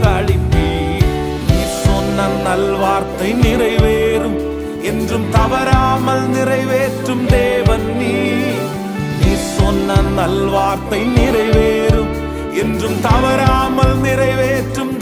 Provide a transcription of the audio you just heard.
களிப்பீர். நீ சொன்ன நல்வார்த்தை நிறைவேறும், என்றும் தவறாமல் நிறைவேற்றும் தேவன் நீ. நீ சொன்ன நல்வார்த்தை நிறைவேறும், என்றும் தவறாமல் நிறைவேற்றும்